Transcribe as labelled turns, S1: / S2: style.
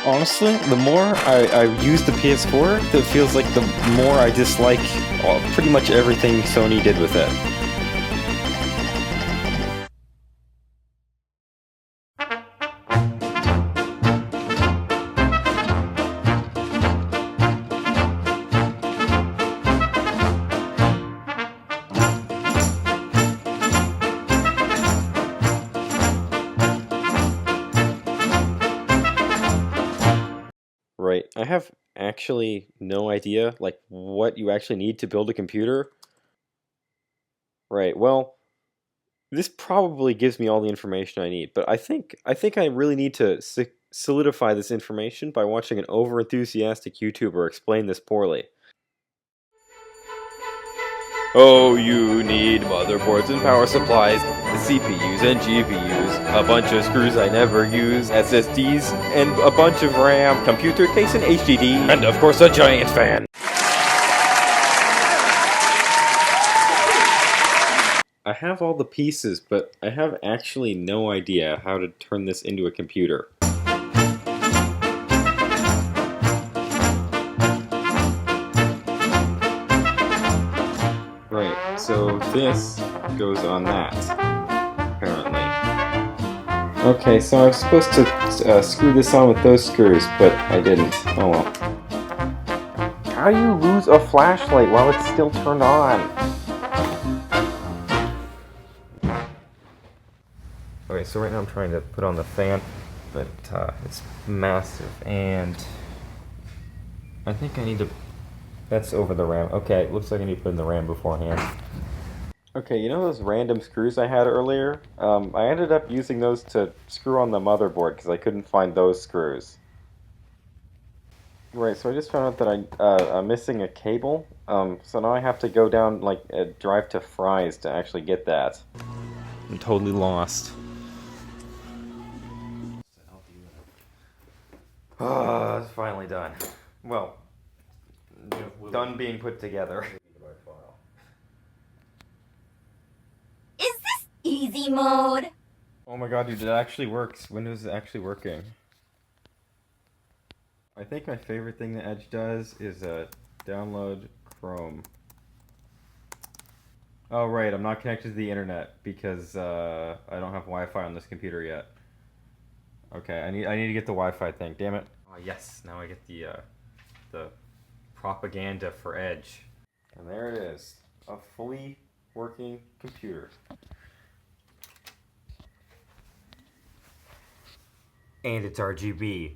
S1: Honestly, the more I use the PS4, it feels like the more I dislike pretty much everything Sony did with it. Right, I have actually no idea, like, what you actually need to build a computer. Right, well, this probably gives me all the information I need, but I think I really need to solidify this information by watching an over-enthusiastic YouTuber explain this poorly. Oh, you need motherboards and power supplies, CPUs and GPUs, a bunch of screws I never use, SSDs, and a bunch of RAM, computer case and HDD, and of course a giant fan. I have all the pieces, but I have actually no idea how to turn this into a computer. Right, so this goes on that, apparently. Okay, so I was supposed to screw this on with those screws, but I didn't. Oh well. How do you lose a flashlight while it's still turned on? Okay, so right now I'm trying to put on the fan, but it's massive, and I think I need to... That's over the RAM. Okay, looks like I need to put in the RAM beforehand. Okay, you know those random screws I had earlier? I ended up using those to screw on the motherboard because I couldn't find those screws. Right, so I just found out that I'm missing a cable, so now I have to go down, like, drive to Fry's to actually get that. I'm totally lost. Ah, it's finally done. Well, done being put together.
S2: Is this easy mode?
S1: Oh my god, dude, it actually works. Windows is actually working. I think my favorite thing that Edge does is download Chrome. Oh right, I'm not connected to the internet because I don't have Wi-Fi on this computer yet. Okay, I need to get the Wi-Fi thing. Damn it. Oh yes, now I get the propaganda for Edge. And there it is, a fully working computer. And it's RGB.